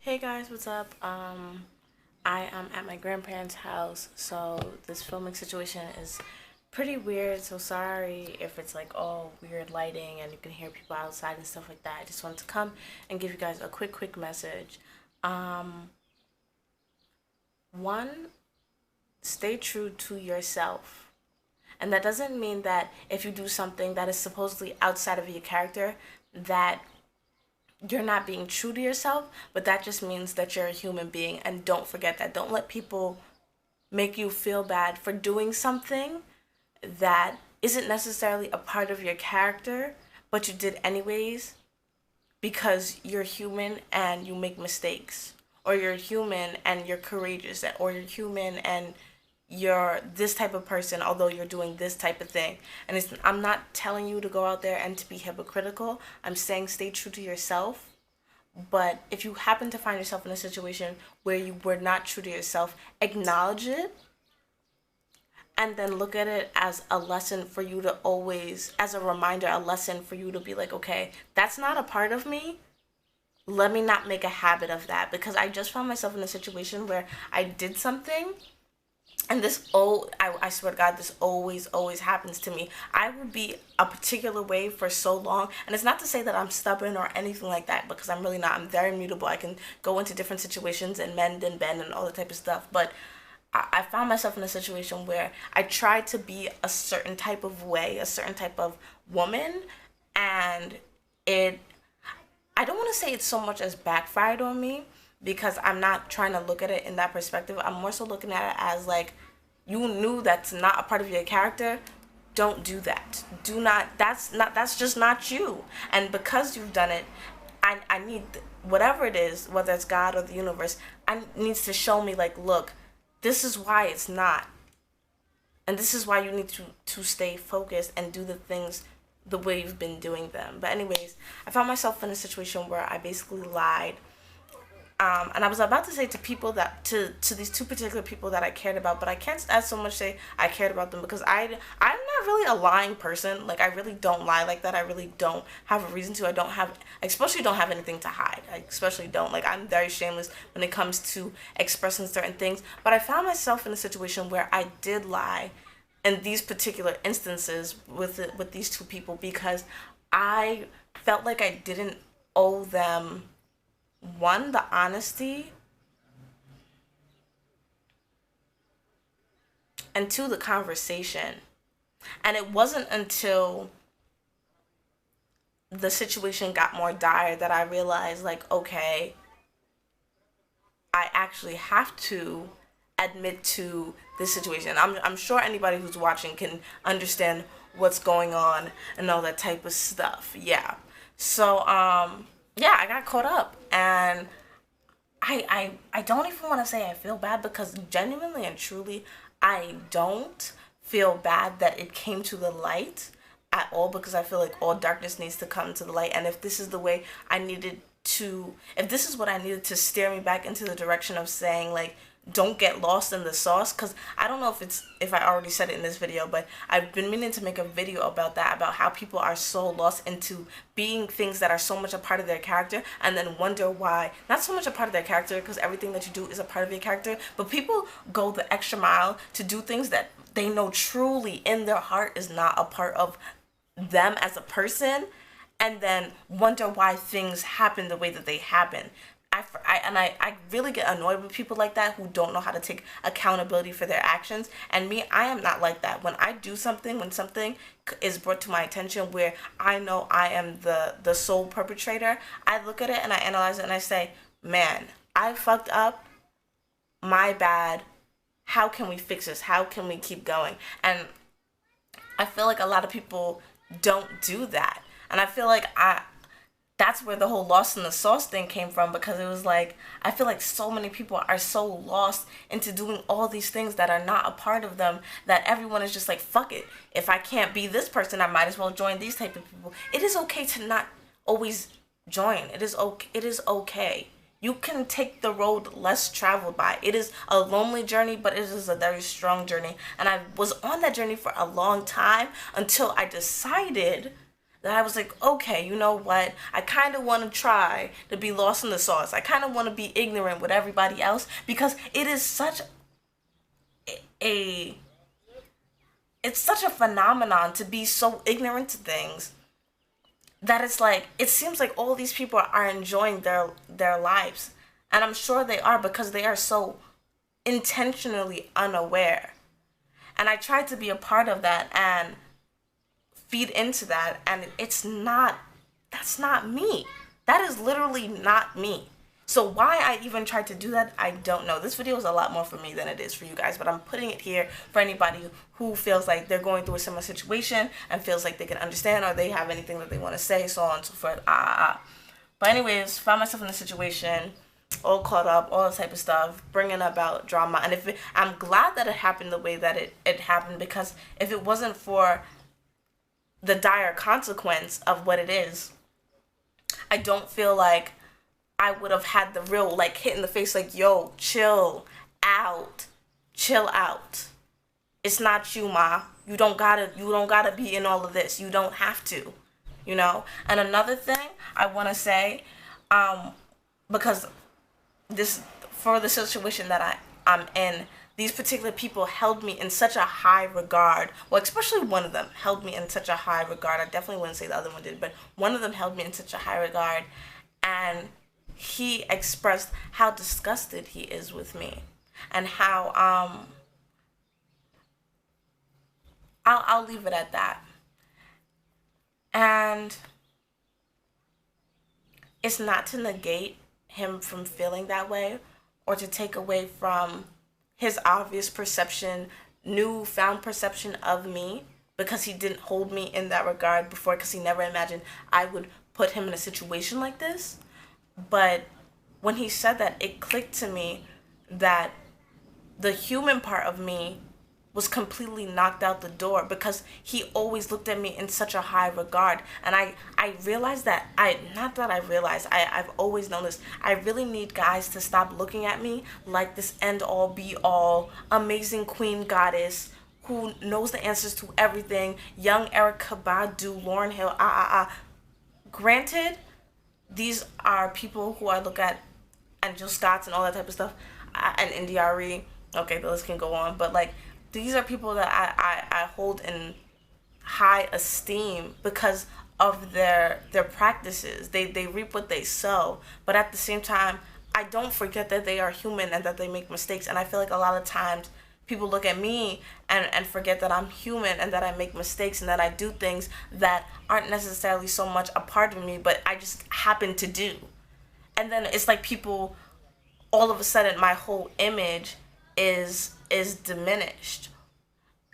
Hey guys, what's up? I am at my grandparents' house, so this filming situation is pretty weird. So sorry if it's like all weird lighting and you can hear people outside and stuff like that. I just wanted to come and give you guys a quick message. Um, One, stay true to yourself. And that doesn't mean that if you do something that is supposedly outside of your character, that you're not being true to yourself, but that just means that you're a human being. And don't forget that. Don't let people make you feel bad for doing something that isn't necessarily a part of your character, but you did anyways because you're human and you make mistakes. Or you're human and you're courageous, or you're human and you're this type of person, although you're doing this type of thing. And I'm not telling you to go out there and to be hypocritical. I'm saying stay true to yourself. But if you happen to find yourself in a situation where you were not true to yourself, acknowledge it and then look at it as a lesson for you to always, as a reminder, a lesson for you to be like, okay, that's not a part of me. Let me not make a habit of that, because I just found myself in a situation where I did something, and I swear to God, this always happens to me. I will be a particular way for so long, and it's not to say that I'm stubborn or anything like that, because I'm really not. I'm very mutable. I can go into different situations and mend and bend and all that type of stuff, but I found myself in a situation where I tried to be a certain type of way, a certain type of woman, and it I don't want to say it's so much as backfired on me, because I'm not trying to look at it in that perspective. I'm more so looking at it as like, you knew that's not a part of your character. Don't do that. Do not. That's just not you. And because you've done it, I need whatever it is, whether it's God or the universe, I needs to show me like, look, this is why it's not, and this is why you need to stay focused and do the things the way you've been doing them. But anyways, I found myself in a situation where I basically lied. And I was about to say to people that to these two particular people that I cared about, but I can't as so much say I cared about them, because I'm not really a lying person. Like, I really don't lie like that. I really don't have a reason to. I especially don't have anything to hide. I especially don't. Like, I'm very shameless when it comes to expressing certain things. But I found myself in a situation where I did lie in these particular instances with these two people, because I felt like I didn't owe them, one, the honesty, and two, the conversation. And it wasn't until the situation got more dire that I realized, like, okay, I actually have to admit to this situation. I'm sure anybody who's watching can understand what's going on and all that type of stuff. Yeah. So yeah, I got caught up, and I don't even want to say I feel bad, because genuinely and truly I don't feel bad that it came to the light at all, because I feel like all darkness needs to come to the light. And if this is the way I needed to, if this is what I needed to steer me back into the direction of saying, like, don't get lost in the sauce, because I don't know if I already said it in this video, but I've been meaning to make a video about that, about how people are so lost into being things that are so much a part of their character, and then wonder why, not so much a part of their character, because everything that you do is a part of your character, but people go the extra mile to do things that they know truly in their heart is not a part of them as a person, and then wonder why things happen the way that they happen. I really get annoyed with people like that, who don't know how to take accountability for their actions. And me, I am not like that. When I do something, when something is brought to my attention where I know I am the sole perpetrator, I look at it and I analyze it and I say, man, I fucked up. My bad. How can we fix this? How can we keep going? And I feel like a lot of people don't do that. And I feel like that's where the whole lost in the sauce thing came from, because it was like, I feel like so many people are so lost into doing all these things that are not a part of them, that everyone is just like, fuck it. If I can't be this person, I might as well join these type of people. It is okay to not always join. It is okay. It is okay. You can take the road less traveled by. It is a lonely journey, but it is a very strong journey. And I was on that journey for a long time until I decided that I was like, okay, you know what? I kind of want to try to be lost in the sauce. I kind of want to be ignorant with everybody else, because it is such a it's such a phenomenon to be so ignorant to things that it's like, it seems like all these people are enjoying their lives, and I'm sure they are, because they are so intentionally unaware. And I tried to be a part of that and feed into that, and that's not me. That is literally not me. So why I even tried to do that, I don't know. This video is a lot more for me than it is for you guys, but I'm putting it here for anybody who feels like they're going through a similar situation and feels like they can understand, or they have anything that they want to say, so on and so forth. But anyways, found myself in a situation, all caught up, all that type of stuff, bringing about drama. And I'm glad that it happened the way that it happened, because if it wasn't for the dire consequence of what it is, I don't feel like I would have had the real, like, hit in the face, like, yo, chill out. It's not you, ma. You don't gotta be in all of this. You don't have to, you know? And another thing I want to say, because for the situation that I'm in, these particular people held me in such a high regard. Well, especially one of them held me in such a high regard. I definitely wouldn't say the other one did, but one of them held me in such a high regard, and he expressed how disgusted he is with me, and how I'll leave it at that. And it's not to negate him from feeling that way, or to take away from his obvious perception, newfound perception of me, because he didn't hold me in that regard before, because he never imagined I would put him in a situation like this. But when he said that, it clicked to me that the human part of me was completely knocked out the door, because he always looked at me in such a high regard. And I realized that, I've always known this. I really need guys to stop looking at me like this end all be all amazing queen goddess who knows the answers to everything. Young Erykah Badu, Lauryn Hill, Granted, these are people who I look at, and Jill Scott's and all that type of stuff, and NDRE. Okay, the list can go on, but like, these are people that I hold in high esteem because of their practices. They reap what they sow, but at the same time, I don't forget that they are human and that they make mistakes. And I feel like a lot of times people look at me and forget that I'm human and that I make mistakes and that I do things that aren't necessarily so much a part of me, but I just happen to do. And then it's like people, all of a sudden, my whole image is diminished.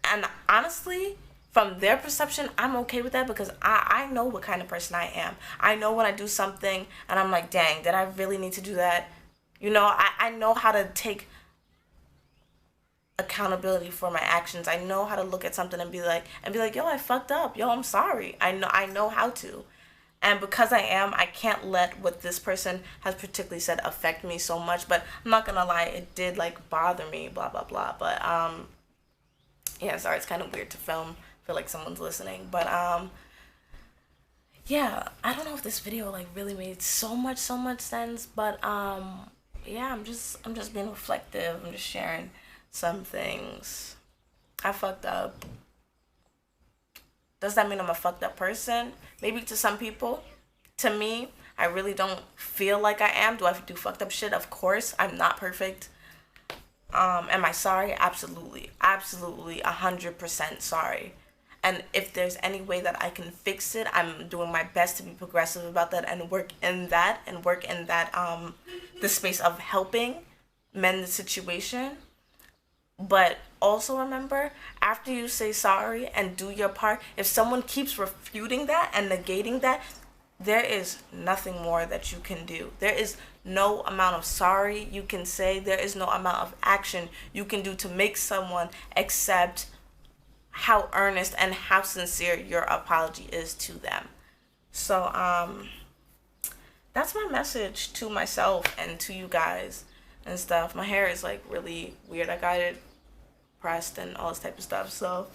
And honestly, from their perception, I'm okay with that, because I know what kind of person I am. I know when I do something and I'm like, dang, did I really need to do that? You know, I know how to take accountability for my actions. I know how to look at something and be like, yo, I fucked up. Yo, I'm sorry. I know how to. And because I can't let what this person has particularly said affect me so much. But I'm not gonna lie, it did like bother me, blah blah blah. But yeah, sorry, it's kind of weird to film. Feel like someone's listening. But yeah, I don't know if this video like really made so much sense. But yeah, I'm just being reflective. I'm just sharing some things. I fucked up. Does that mean I'm a fucked up person? Maybe to some people. To me, I really don't feel like I am. Do I do fucked up shit? Of course. I'm not perfect. Am I sorry? Absolutely. Absolutely 100% sorry. And if there's any way that I can fix it, I'm doing my best to be progressive about that and work in that the space of helping mend the situation. But also remember, after you say sorry and do your part, if someone keeps refuting that and negating that, there is nothing more that you can do. There is no amount of sorry you can say. There is no amount of action you can do to make someone accept how earnest and how sincere your apology is to them. So that's my message to myself and to you guys and stuff. My hair is like really weird. I got it pressed and all this type of stuff. So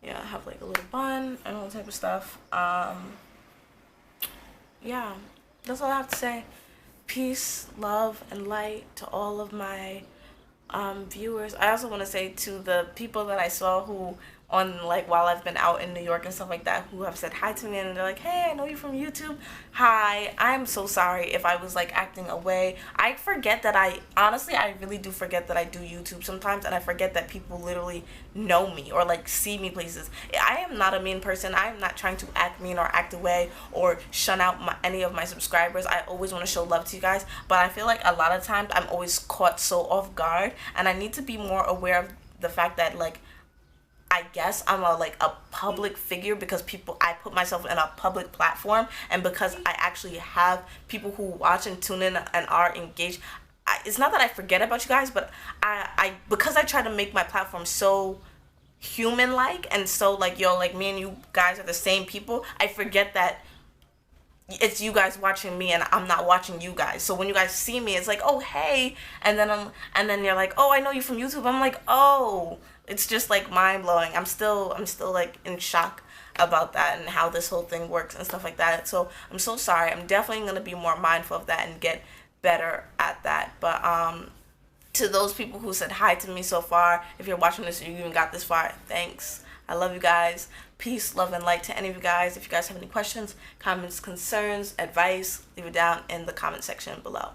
yeah, I have like a little bun and all type of stuff. Yeah, that's all I have to say. Peace, love, and light to all of my viewers. I also want to say to the people that I saw who on like while I've been out in New York and stuff like that who have said hi to me and they're like, "Hey, I know you from YouTube." Hi, I'm so sorry if I was like acting away. I forget that I really do forget that I do YouTube sometimes, and I forget that people literally know me or like see me places. I am not a mean person. I am not trying to act mean or act away or shun out any of my subscribers. I always want to show love to you guys, but I feel like a lot of times I'm always caught so off guard, and I need to be more aware of the fact that like I guess I'm a public figure because people I put myself in a public platform, and because I actually have people who watch and tune in and are engaged. It's not that I forget about you guys, but I because I try to make my platform so human like and so like yo like me and you guys are the same people. I forget that it's you guys watching me and I'm not watching you guys. So when you guys see me, it's like, oh hey, and then you're like, oh I know you from YouTube. I'm like, oh, it's just like mind blowing. I'm still like in shock about that and how this whole thing works and stuff like that. So I'm so sorry. I'm definitely gonna be more mindful of that and get better at that. But to those people who said hi to me so far, if you're watching this and you even got this far, thanks. I love you guys. Peace, love, and light to any of you guys. If you guys have any questions, comments, concerns, advice, leave it down in the comment section below.